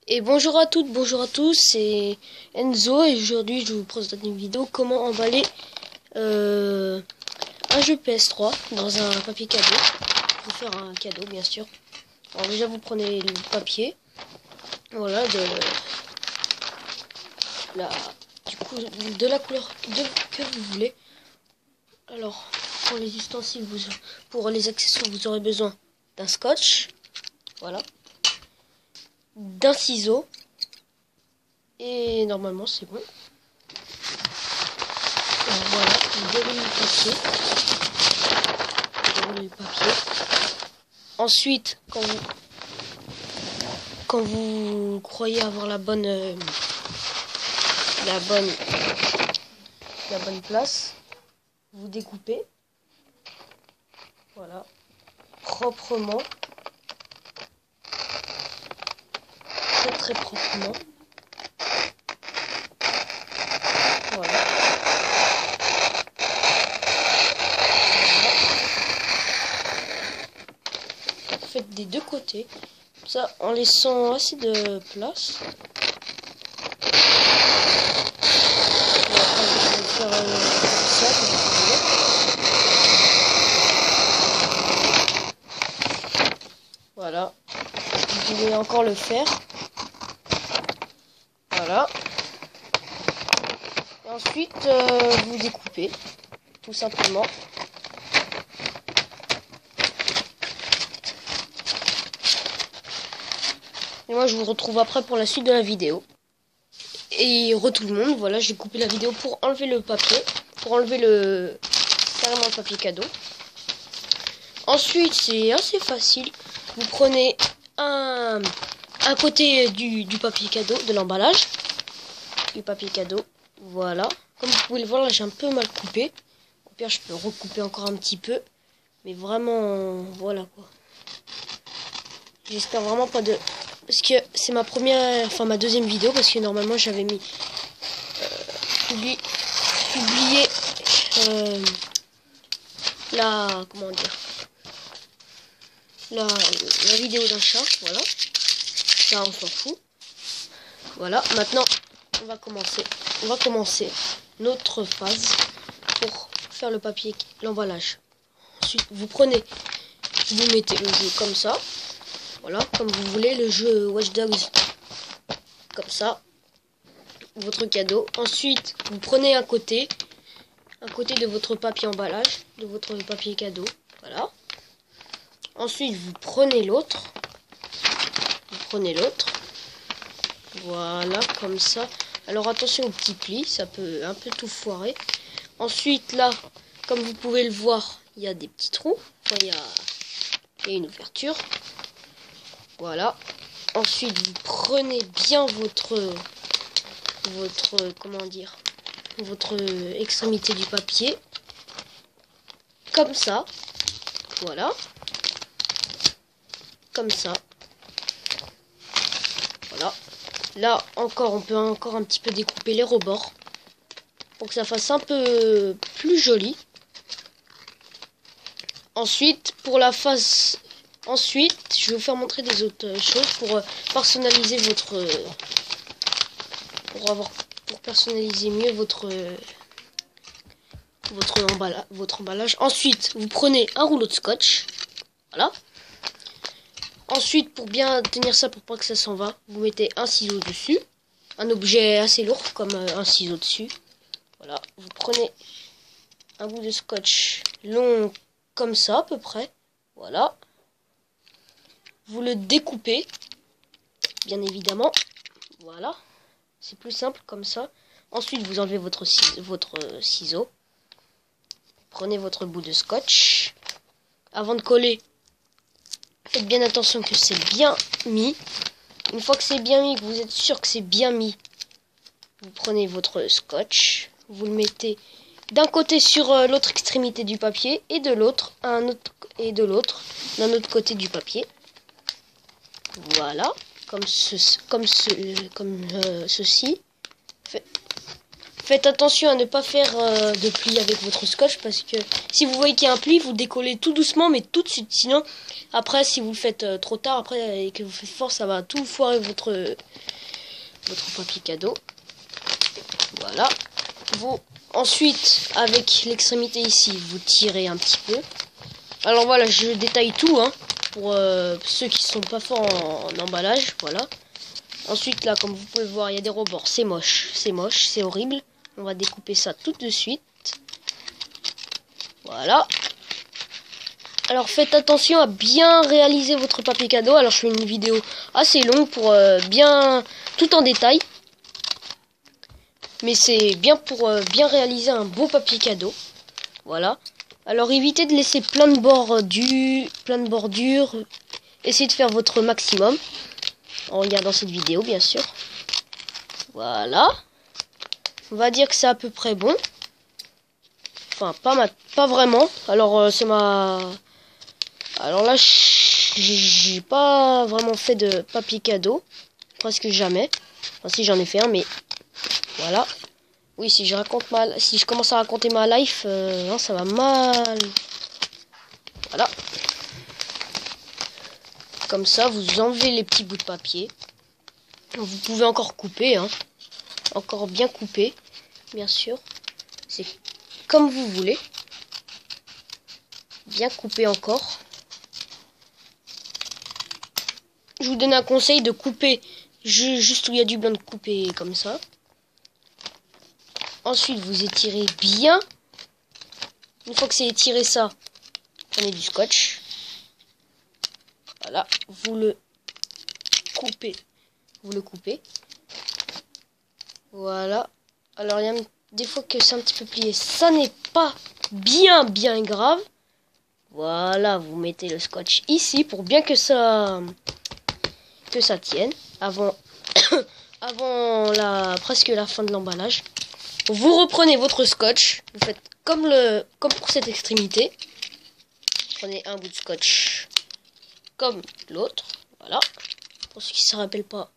Et bonjour à toutes, bonjour à tous, c'est Enzo et aujourd'hui je vous présente une vidéo comment emballer un jeu PS3 dans un papier cadeau. Pour faire un cadeau bien sûr. Alors déjà vous prenez le papier, voilà, la, de la couleur que vous voulez. Alors pour les ustensiles, pour les accessoires vous aurez besoin d'un scotch, voilà, d'un ciseau. Et normalement c'est bon. Alors voilà, vous déroulez le papier. Ensuite, quand vous croyez avoir la bonne place, vous découpez. Voilà, proprement, très proprement. Voilà. Faites des deux côtés, ça en laissant assez de place. Voilà, vous pouvez encore le faire. Voilà. Et ensuite, vous découpez, tout simplement. Et moi, je vous retrouve après pour la suite de la vidéo. Et tout le monde, voilà, j'ai coupé la vidéo pour enlever le papier, pour enlever carrément le papier cadeau. Ensuite, c'est assez facile. Vous prenez un côté du papier cadeau, de l'emballage du papier cadeau. Voilà. Comme vous pouvez le voir, là, j'ai un peu mal coupé. Au pire, je peux recouper encore un petit peu. Mais vraiment, voilà quoi. J'espère vraiment pas de... Parce que c'est ma deuxième vidéo, parce que normalement j'avais mis publié comment dire, la vidéo d'un chat, voilà. Ça on s'en fout. Voilà, maintenant on va commencer notre phase pour faire le papier, l'emballage. Ensuite vous mettez le jeu comme ça. Voilà, comme vous voulez, le jeu Watch Dogs, comme ça, votre cadeau. Ensuite, vous prenez un côté de votre papier emballage, de votre papier cadeau, voilà. Ensuite, vous prenez l'autre, voilà, comme ça. Alors attention aux petits plis, ça peut un peu tout foirer. Ensuite, là, comme vous pouvez le voir, il y a des petits trous, enfin, il y a une ouverture. Voilà. Ensuite, vous prenez bien votre extrémité du papier. Comme ça. Voilà. Comme ça. Voilà. Là, on peut encore un petit peu découper les rebords. Pour que ça fasse un peu plus joli. Ensuite, pour la face... Ensuite, je vais vous faire montrer des autres choses pour personnaliser pour personnaliser mieux votre emballage. Ensuite, vous prenez un rouleau de scotch. Voilà. Ensuite, pour bien tenir ça, pour pas que ça s'en va, vous mettez un ciseau dessus. Un objet assez lourd comme un ciseau dessus. Voilà. Vous prenez un bout de scotch long comme ça à peu près. Voilà. Vous le découpez, bien évidemment. Voilà. C'est plus simple comme ça. Ensuite, vous enlevez votre ciseau. Prenez votre bout de scotch. Avant de coller, faites bien attention que c'est bien mis. Une fois que c'est bien mis, que vous êtes sûr que c'est bien mis, vous prenez votre scotch. Vous le mettez d'un côté sur l'autre extrémité du papier et de l'autre d'un autre côté du papier. Voilà, comme ceci. Faites attention à ne pas faire de pli avec votre scotch, parce que si vous voyez qu'il y a un pli, vous décollez tout doucement, mais tout de suite. Sinon, après, si vous le faites trop tard, après, et que vous faites fort, ça va tout foirer votre papier cadeau. Voilà. Ensuite, avec l'extrémité ici, vous tirez un petit peu. Alors voilà, je détaille tout, hein, pour ceux qui sont pas forts en emballage, voilà. Ensuite, là, comme vous pouvez voir, il y a des rebords. C'est moche, c'est horrible. On va découper ça tout de suite. Voilà. Alors, faites attention à bien réaliser votre papier cadeau. Alors, je fais une vidéo assez longue pour bien... tout en détail. Mais c'est bien pour bien réaliser un beau papier cadeau. Voilà. Alors, évitez de laisser plein de bordures. Essayez de faire votre maximum. En regardant cette vidéo, bien sûr. Voilà. On va dire que c'est à peu près bon. Enfin, pas vraiment. Alors, c'est ma... Alors là, j'ai pas vraiment fait de papier cadeau. Presque jamais. Enfin, si j'en ai fait un, mais... Voilà. Oui, si je commence à raconter ma life, non, ça va mal. Voilà. Comme ça, vous enlevez les petits bouts de papier. Vous pouvez encore couper, hein. Encore bien couper, bien sûr. C'est comme vous voulez. Bien couper encore. Je vous donne un conseil de couper juste où il y a du blanc, de couper comme ça. Ensuite, vous étirez bien. Une fois que c'est étiré ça, prenez du scotch. Voilà, vous le coupez. Voilà. Alors, il y a des fois que c'est un petit peu plié. Ça n'est pas bien grave. Voilà, vous mettez le scotch ici pour bien que ça tienne. Avant, presque la fin de l'emballage. Vous reprenez votre scotch. Vous faites comme pour cette extrémité. Prenez un bout de scotch comme l'autre. Voilà. Pour ceux qui ne se rappellent pas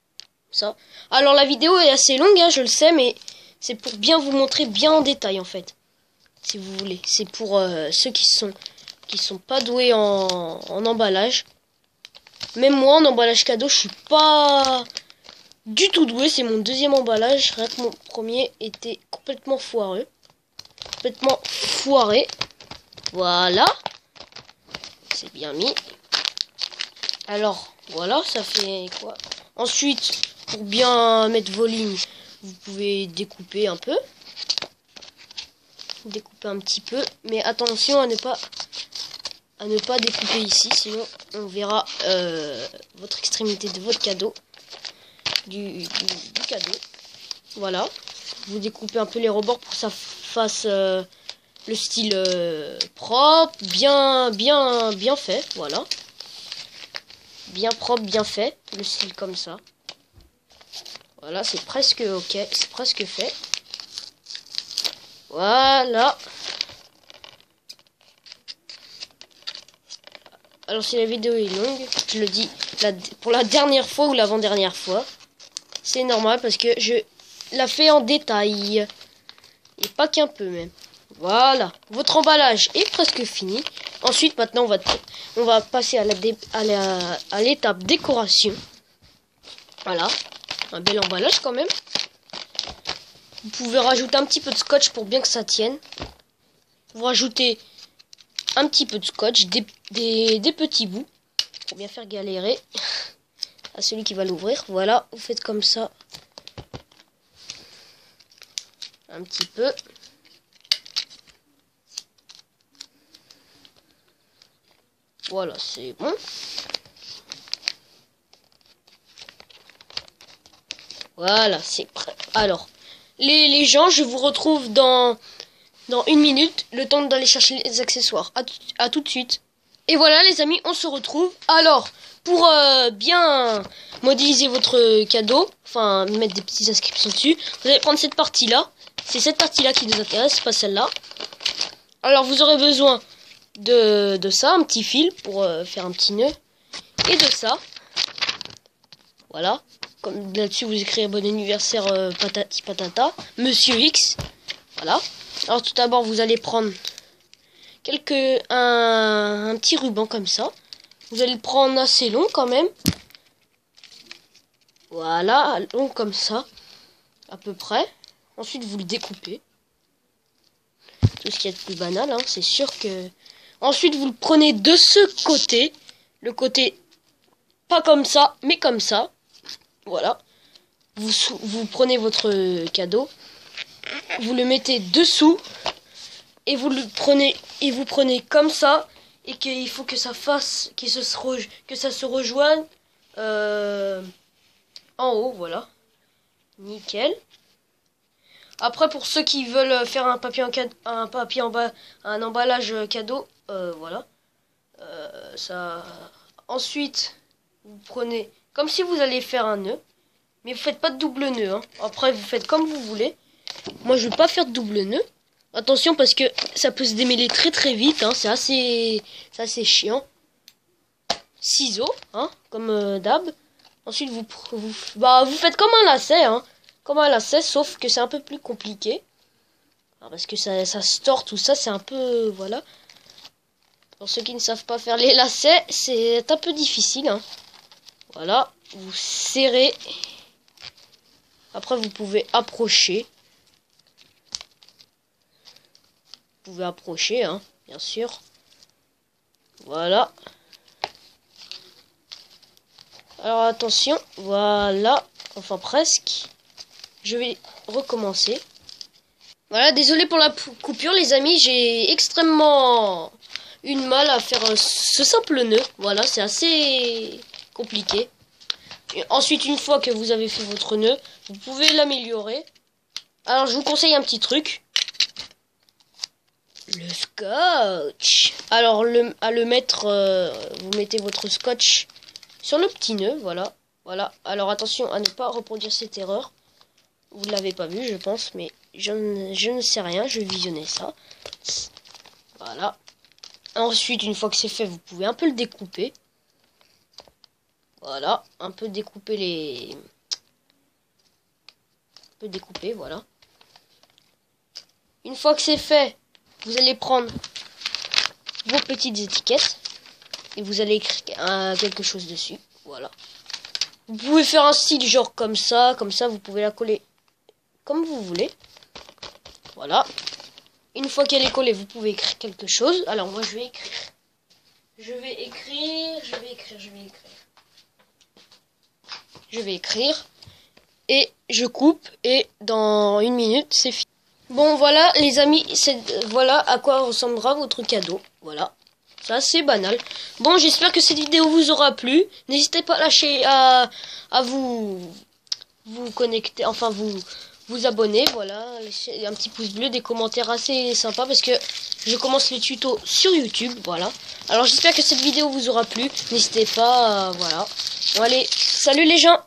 ça. Alors la vidéo est assez longue, hein, je le sais, mais c'est pour bien vous montrer bien en détail en fait. Si vous voulez. C'est pour ceux qui sont pas doués en emballage. Même moi en emballage cadeau, je suis pas du tout doué. C'est mon deuxième emballage. Rien que mon premier était complètement foireux. Complètement foiré. Voilà. C'est bien mis. Alors, voilà, ça fait quoi? Ensuite, pour bien mettre vos lignes, vous pouvez découper un peu. Découper un petit peu. Mais attention à ne pas découper ici. Sinon, on verra votre extrémité de votre cadeau. Du cadeau. Voilà. Vous découpez un peu les rebords pour que ça fasse le style propre, bien fait. Voilà. Bien propre, bien fait. Le style comme ça. Voilà, c'est presque ok. C'est presque fait. Voilà. Alors si la vidéo est longue, je le dis pour la dernière fois ou l'avant-dernière fois. C'est normal parce que je la fais en détail. Et pas qu'un peu même. Voilà. Votre emballage est presque fini. Ensuite, maintenant, on va passer à l'étape décoration. Voilà. Un bel emballage quand même. Vous pouvez rajouter un petit peu de scotch pour bien que ça tienne. Vous rajoutez un petit peu de scotch, des petits bouts. Pour bien faire galérer à celui qui va l'ouvrir. Voilà, vous faites comme ça. Un petit peu. Voilà, c'est bon. Voilà, c'est prêt. Alors, les gens, je vous retrouve dans 1 minute, le temps d'aller chercher les accessoires. À tout de suite. Et voilà, les amis, on se retrouve. Alors, pour bien modéliser votre cadeau, enfin, mettre des petites inscriptions dessus, vous allez prendre cette partie-là. C'est cette partie-là qui nous intéresse, pas celle-là. Alors, vous aurez besoin de ça, un petit fil pour faire un petit nœud. Et de ça. Voilà. Comme là-dessus, vous écrivez bon anniversaire patati patata, Monsieur X. Voilà. Alors tout d'abord, vous allez prendre un petit ruban comme ça. Vous allez le prendre assez long quand même. Voilà, long comme ça, à peu près. Ensuite, vous le découpez. Tout ce qu'il y a de plus banal, hein, c'est sûr que... Ensuite, vous le prenez de ce côté. Le côté, pas comme ça, mais comme ça. Voilà. Vous prenez votre cadeau. Vous le mettez dessous. Et vous le prenez, et vous prenez comme ça. Et qu'il faut que ça fasse, que ça se rejoigne en haut, voilà. Nickel. Après, pour ceux qui veulent faire un papier un emballage cadeau, voilà. Ça. Ensuite, vous prenez comme si vous allez faire un nœud, mais vous faites pas de double nœud. Hein. Après, vous faites comme vous voulez. Moi, je vais pas faire de double nœud. Attention parce que ça peut se démêler très très vite. Hein. C'est assez chiant. Ciseaux, hein, comme d'hab. Ensuite, vous faites comme un lacet, hein. Comme un lacet, sauf que c'est un peu plus compliqué. Alors, parce que ça se tord, tout ça, c'est un peu... Voilà. Pour ceux qui ne savent pas faire les lacets, c'est un peu difficile, hein. Voilà. Vous serrez. Après, vous pouvez approcher. Vous pouvez approcher, hein, bien sûr. Voilà. Alors, attention. Voilà. Enfin, presque. Je vais recommencer. Voilà, désolé pour la coupure les amis, j'ai extrêmement eu de mal à faire ce simple nœud. Voilà, c'est assez compliqué. Et ensuite, une fois que vous avez fait votre nœud, vous pouvez l'améliorer. Alors, je vous conseille un petit truc. Le scotch. Alors, à le mettre, vous mettez votre scotch sur le petit nœud, voilà. Voilà, alors attention à ne pas reproduire cette erreur. Vous ne l'avez pas vu, je pense, mais je ne sais rien. Je vais visionner ça. Voilà. Ensuite, une fois que c'est fait, vous pouvez un peu le découper. Voilà. Un peu découper les... Un peu découper, voilà. Une fois que c'est fait, vous allez prendre vos petites étiquettes. Et vous allez écrire quelque chose dessus. Voilà. Vous pouvez faire un style genre comme ça. Comme ça, vous pouvez la coller comme vous voulez. Voilà. Une fois qu'elle est collée, vous pouvez écrire quelque chose. Alors moi, je vais écrire. Je vais écrire. Et je coupe. Et dans 1 minute, c'est fini. Bon, voilà, les amis. Voilà à quoi ressemblera votre cadeau. Voilà. C'est assez banal. Bon, j'espère que cette vidéo vous aura plu. N'hésitez pas à lâcher, à vous connecter, enfin vous abonner, voilà, laissez un petit pouce bleu, des commentaires assez sympas parce que je commence les tutos sur YouTube, voilà. Alors j'espère que cette vidéo vous aura plu. N'hésitez pas, voilà. Bon allez, salut les gens.